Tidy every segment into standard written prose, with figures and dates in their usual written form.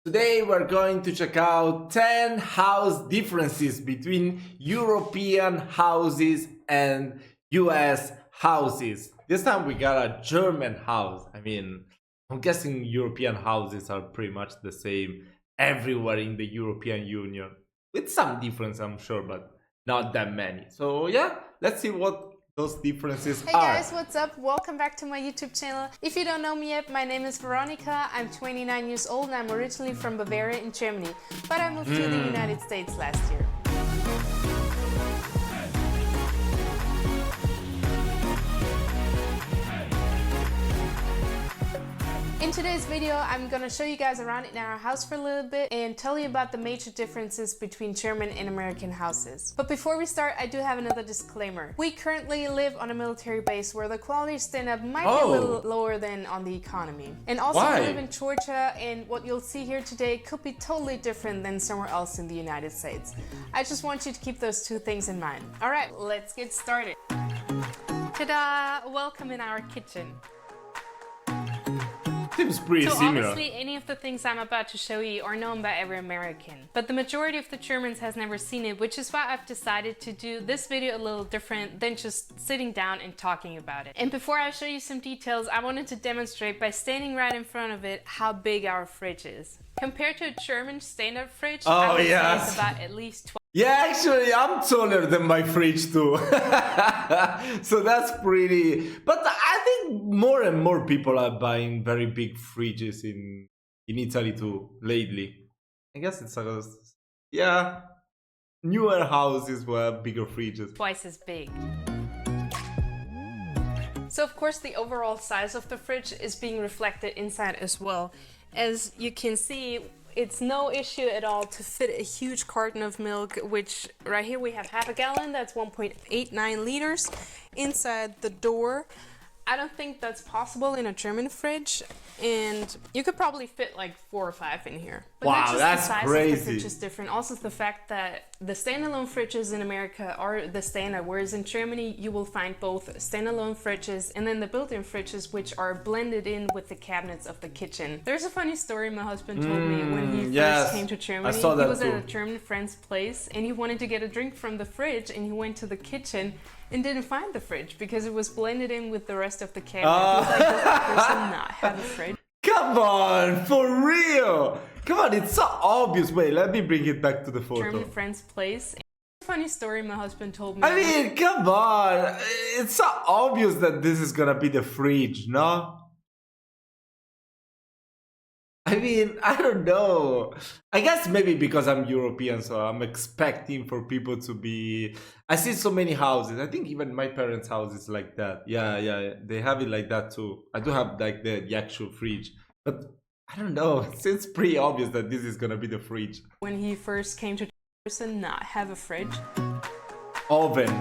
Today we're going to check out 10 house differences between European houses and US houses. This time we got a German house. I'm guessing European houses are pretty much the same everywhere in the European Union. With some difference, I'm sure, but not that many. So yeah, let's see what those differences Hey are. guys, what's up? Welcome back to my YouTube channel. If you don't know me yet, my name is Veronica. I'm 29 years old and I'm originally from Bavaria in Germany, but I moved to the United States last year. In today's video, I'm gonna show you guys around in our house for a little bit and tell you about the major differences between German and American houses. But before we start, I do have another disclaimer. We currently live on a military base where the quality standard might be a little lower than on the economy. And also Why? we live in Georgia, and what you'll see here today could be totally different than somewhere else in the United States. I just want you to keep those two things in mind. All right, let's get started. Ta-da! Welcome in our kitchen. Seems pretty So similar. obviously any of the things I'm about to show you are known by every American, but the majority of the Germans has never seen it, which is why I've decided to do this video a little different than just sitting down and talking about it. And before I show you some details, I wanted to demonstrate by standing right in front of it how big our fridge is. Compared to a German standard fridge, I would say it's about at least 12. Yeah, actually, I'm taller than my fridge too. So that's pretty. But I think more and more people are buying very big fridges in Italy too lately. I guess it's newer houses were bigger fridges. Twice as big. So of course the overall size of the fridge is being reflected inside as well. As you can see, it's no issue at all to fit a huge carton of milk, which right here we have half a gallon, that's 1.89 liters inside the door. I don't think that's possible in a German fridge, and you could probably fit like 4 or 5 in here. But Wow, not just that's the size crazy. of the fridge is different. Also the fact that the standalone fridges in America are the standard, whereas in Germany you will find both standalone fridges and then the built-in fridges, which are blended in with the cabinets of the kitchen. There's a funny story my husband told me when he first came to Germany. I saw that he was too. at a German friend's place and he wanted to get a drink from the fridge, and he went to the kitchen and didn't find the fridge because it was blended in with the rest of the cabinet. He was like, does that person not have a fridge? Come on, for real! Come on, it's so obvious. Wait, let me bring it back to the photo. German friend's place. Funny story my husband told me. I mean, come on! It's so obvious that this is gonna be the fridge, no? I mean, I don't know. I guess maybe because I'm European, so I'm expecting for people to be... I see so many houses. I think even my parents' house is like that. Yeah, they have it like that too. I do have like the actual fridge. But I don't know. It seems pretty obvious that this is gonna be the fridge. When he first came to person not have a fridge. Oven.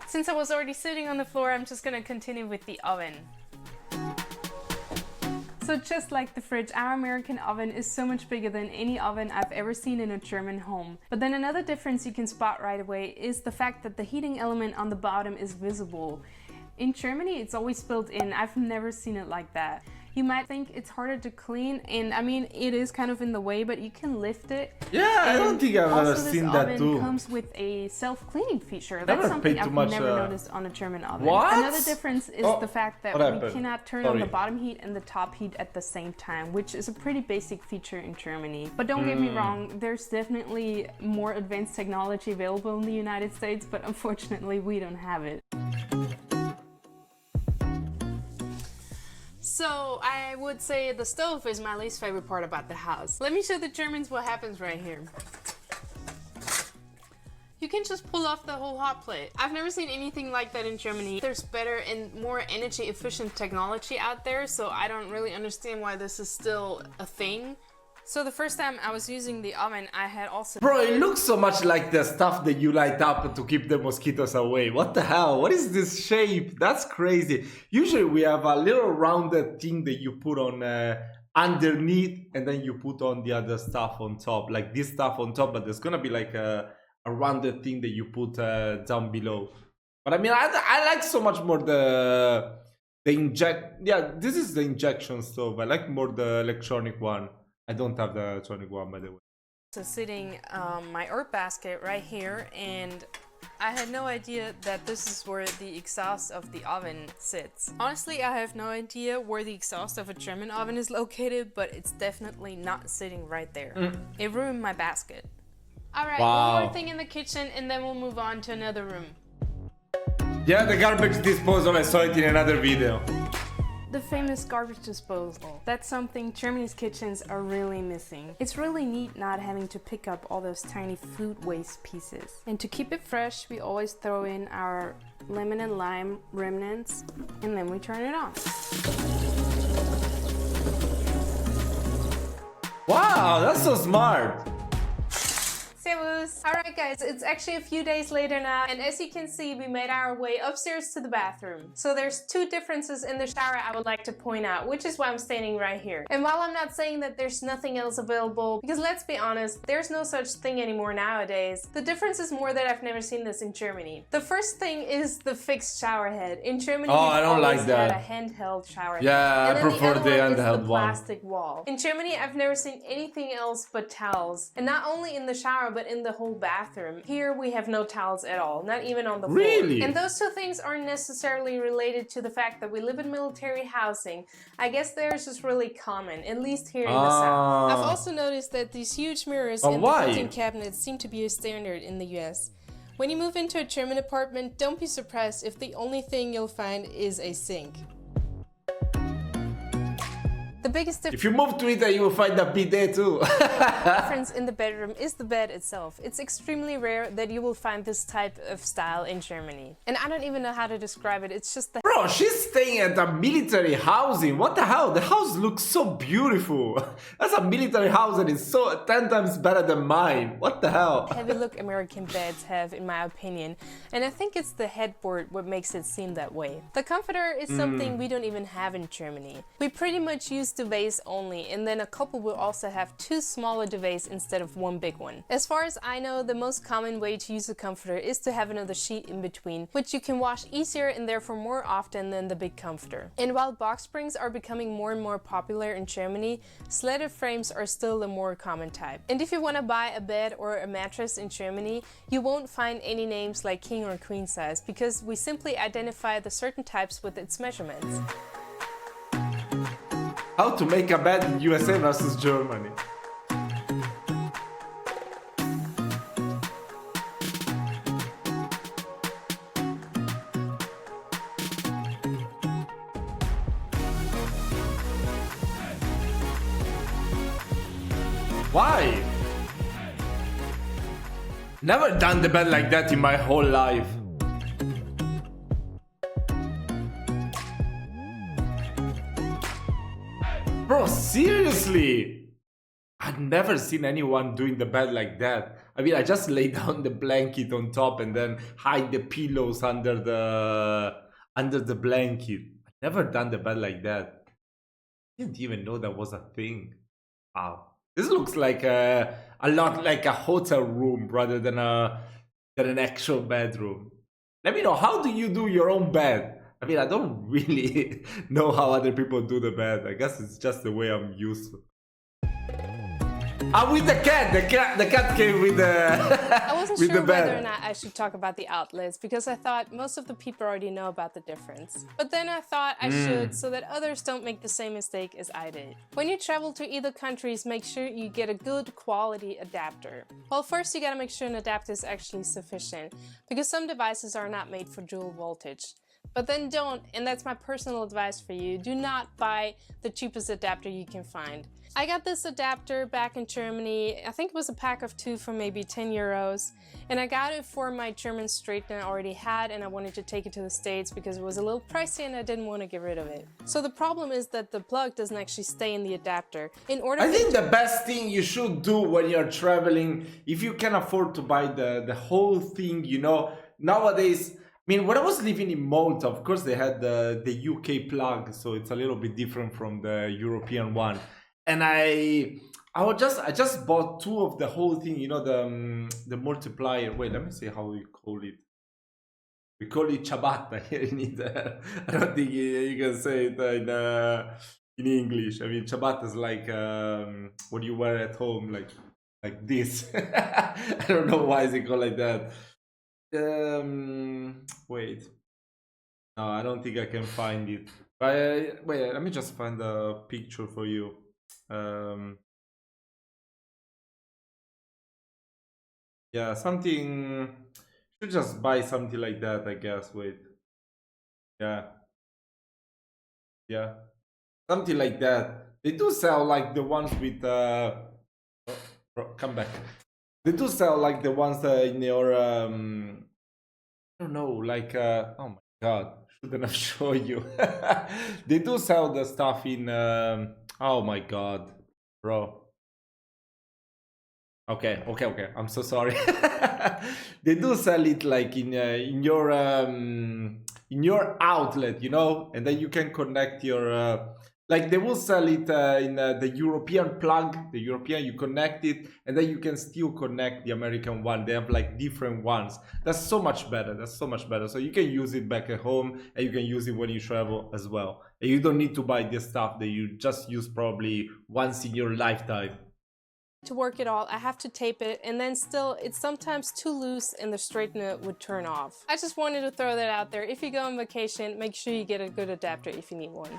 Since I was already sitting on the floor, I'm just gonna continue with the oven. So just like the fridge, our American oven is so much bigger than any oven I've ever seen in a German home. But then another difference you can spot right away is the fact that the heating element on the bottom is visible. In Germany, it's always built in. I've never seen it like that. You might think it's harder to clean, and I mean, it is kind of in the way, but you can lift it. Yeah, I don't think I've ever Also, seen this that oven too. comes with a self-cleaning feature. Never That's something paid too I've much, never noticed on a German oven. What? Another difference is the fact that what we happened? cannot turn on the bottom heat and the top heat at the same time, which is a pretty basic feature in Germany. But don't get me wrong, there's definitely more advanced technology available in the United States, but unfortunately we don't have it. So I would say the stove is my least favorite part about the house. Let me show the Germans what happens right here. You can just pull off the whole hot plate. I've never seen anything like that in Germany. There's better and more energy efficient technology out there, so I don't really understand why this is still a thing. So the first time I was using the oven, I had also... Bro, it looks so much like the stuff that you light up to keep the mosquitoes away. What the hell? What is this shape? That's crazy. Usually we have a little rounded thing that you put on underneath, and then you put on the other stuff on top, like this stuff on top, but there's gonna be like a rounded thing that you put down below. But I mean, I like so much more the this is the injection stove. I like more the electronic one. I don't have the electronic one, by the way. So sitting my herb basket right here, and I had no idea that this is where the exhaust of the oven sits. Honestly, I have no idea where the exhaust of a German oven is located, but it's definitely not sitting right there. It ruined my basket. Alright, Wow. one more thing in the kitchen and then we'll move on to another room. Yeah, the garbage disposal, I saw it in another video. The famous garbage disposal. That's something Germany's kitchens are really missing. It's really neat not having to pick up all those tiny food waste pieces. And to keep it fresh, we always throw in our lemon and lime remnants and then we turn it on. Wow, that's so smart. Servus! Alright guys, it's actually a few days later now, and as you can see, we made our way upstairs to the bathroom. So there's two differences in the shower I would like to point out, which is why I'm standing right here. And while I'm not saying that there's nothing else available, because let's be honest, there's no such thing anymore nowadays, the difference is more that I've never seen this in Germany. The first thing is the fixed shower head. In Germany, Oh, we've I don't always like that. had a handheld shower head. Yeah, And I then prefer the other one is handheld the one. plastic wall. In Germany, I've never seen anything else but towels. And not only in the shower, but in the whole bathroom. Here we have no towels at all, not even on the floor. Really? And those two things aren't necessarily related to the fact that we live in military housing. I guess they're just really common, at least here in the South. I've also noticed that these huge mirrors in the why? cooking cabinets seem to be a standard in the US. When you move into a German apartment, don't be surprised if the only thing you'll find is a sink. The biggest difference If you move to Italy, you will find a bidet too. in the bedroom is the bed itself. It's extremely rare that you will find this type of style in Germany. And I don't even know how to describe it, it's just the Bro, she's staying at a military housing. What the hell? The house looks so beautiful. That's a military house and it's so 10 times better than mine. What the hell? heavy look American beds have, in my opinion. And I think it's the headboard what makes it seem that way. The comforter is something we don't even have in Germany. We pretty much use duvets only, and then a couple will also have two smaller duvets instead of one big one. As far as I know, the most common way to use a comforter is to have another sheet in between, which you can wash easier and therefore more often than the big comforter. And while box springs are becoming more and more popular in Germany, slatted frames are still the more common type. And if you want to buy a bed or a mattress in Germany, you won't find any names like king or queen size, because we simply identify the certain types with its measurements. How to make a bed in USA versus Germany. Why? Never done the bed like that in my whole life. Bro, seriously? I've never seen anyone doing the bed like that. I mean, I just lay down the blanket on top and then hide the pillows under the blanket. I've never done the bed like that. I didn't even know that was a thing. Wow. This looks like a lot like a hotel room rather than an actual bedroom. Let me know, how do you do your own bed? I mean, I don't really know how other people do the bed. I guess it's just the way I'm used to. With the cat. The cat came with the I wasn't with sure the bed. whether or not I should talk about the outlets, because I thought most of the people already know about the difference. But then I thought I should, so that others don't make the same mistake as I did. When you travel to either countries, make sure you get a good quality adapter. Well, first you gotta make sure an adapter is actually sufficient, because some devices are not made for dual voltage. But then don't, and that's my personal advice for you, do not buy the cheapest adapter you can find. I got this adapter back in Germany, I think it was a pack of 2 for maybe 10 euros, and I got it for my German straightener I already had, and I wanted to take it to the States because it was a little pricey and I didn't want to get rid of it. So the problem is that the plug doesn't actually stay in the adapter. In order I think the best thing you should do when you're traveling, if you can afford to buy the whole thing, you know, nowadays, I mean, when I was living in Malta, of course they had the UK plug, so it's a little bit different from the European one. And I just bought 2 of the whole thing, you know, the multiplier. Wait, let me see how we call it. We call it ciabatta here in Italy. I don't think you can say it in English. I mean, ciabatta is like what you wear at home, like this. I don't know why is it called like that. Wait. No, I don't think I can find it. But wait, let me just find a picture for you. Yeah, something. Should just buy something like that, I guess. Wait. Yeah, yeah, something like that. They do sell like the ones with. Come back. They do sell like the ones in your. I don't know, like. Oh my god, shouldn't have shown you. They do sell the stuff in. Oh my god, bro. Okay. I'm so sorry. They do sell it like in your outlet, you know, and then you can connect your like they will sell it in the European plug. The European you connect it, and then you can still connect the American one. They have like different ones. That's so much better. That's so much better. So you can use it back at home, and you can use it when you travel as well. And you don't need to buy this stuff that you just use probably once in your lifetime. To work it all, I have to tape it, and then still, it's sometimes too loose and the straightener would turn off. I just wanted to throw that out there. If you go on vacation, make sure you get a good adapter if you need one.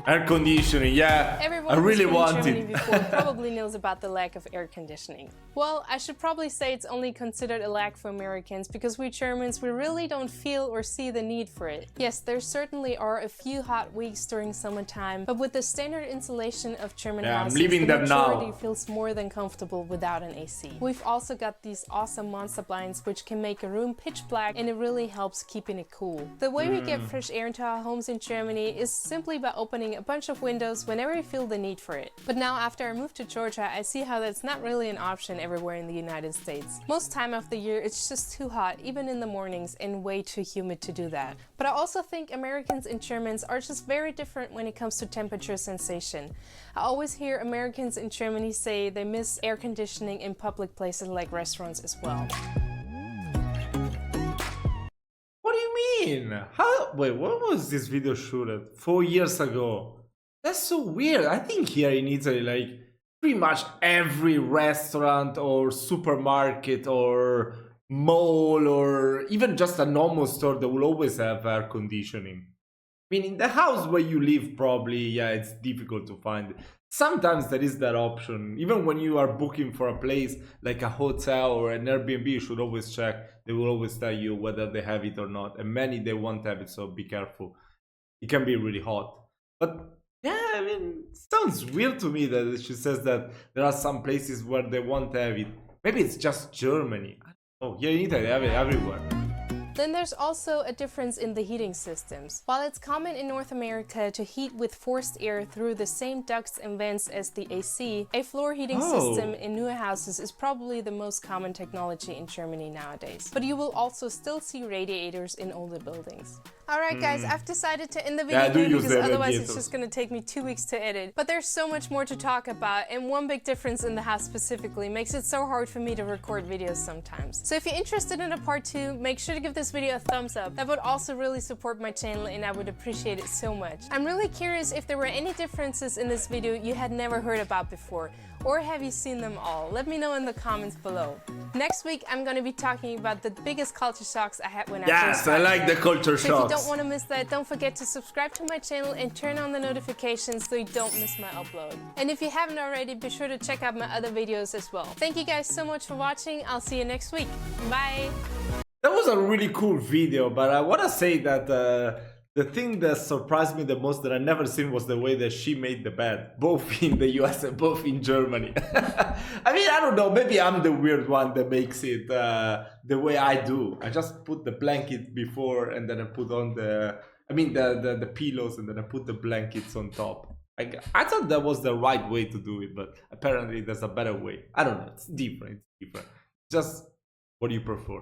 Air conditioning, yeah. Everyone I really who's been want in Germany it. before probably knows about the lack of air conditioning. Well, I should probably say it's only considered a lack for Americans because we Germans, we really don't feel or see the need for it. Yes, there certainly are a few hot weeks during summertime, but with the standard insulation of German houses, I'm leaving the them now. majority feels more than comfortable without an AC. We've also got these awesome monster blinds which can make a room pitch black, and it really helps keeping it cool. The way we get fresh air into our homes in Germany is simply by opening a bunch of windows whenever we feel the need for it. But now after I moved to Georgia, I see how that's not really an option everywhere in the United States. Most time of the year it's just too hot, even in the mornings, and way too humid to do that. But I also think Americans and Germans are just very different when it comes to temperature sensation. I always hear Americans in Germany say they miss air conditioning in public places like restaurants as well. What do you mean? How? Wait, what was this video shooted? 4 years ago. That's so weird. I think here in Italy, like pretty much every restaurant or supermarket or mall or even just a normal store, they will always have air conditioning. I mean, in the house where you live, probably, yeah, it's difficult to find. Sometimes there is that option. Even when you are booking for a place like a hotel or an Airbnb, you should always check. They will always tell you whether they have it or not. And many, they won't have it, so be careful. It can be really hot. But yeah, I mean, it sounds weird to me that she says that there are some places where they won't have it. Maybe it's just Germany. Oh, yeah, in Italy, they have it everywhere. Then there's also a difference in the heating systems. While it's common in North America to heat with forced air through the same ducts and vents as the AC, a floor heating system in newer houses is probably the most common technology in Germany nowadays. But you will also still see radiators in older buildings. Alright guys, I've decided to end the video here because otherwise it's just gonna take me 2 weeks to edit. But there's so much more to talk about, and one big difference in the house specifically makes it so hard for me to record videos sometimes. So if you're interested in a part 2, make sure to give this video a thumbs up. That would also really support my channel and I would appreciate it so much. I'm really curious if there were any differences in this video you had never heard about before. Or have you seen them all? Let me know in the comments below. Next week, I'm going to be talking about the biggest culture shocks I had when I first started. Yes, I like the culture shocks. So if you don't want to miss that, don't forget to subscribe to my channel and turn on the notifications so you don't miss my upload. And if you haven't already, be sure to check out my other videos as well. Thank you guys so much for watching. I'll see you next week. Bye! That was a really cool video, but I want to say that the thing that surprised me the most that I never seen was the way that she made the bed, both in the US and both in Germany. I mean, I don't know, maybe I'm the weird one that makes it the way I do. I just put the blanket before and then I put on the pillows and then I put the blankets on top. I thought that was the right way to do it, but apparently there's a better way. I don't know, it's different. Just what do you prefer?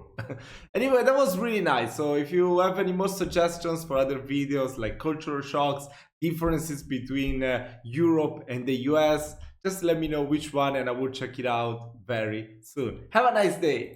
Anyway, that was really nice. So if you have any more suggestions for other videos like cultural shocks, differences between Europe and the US, just let me know which one and I will check it out very soon. Have a nice day.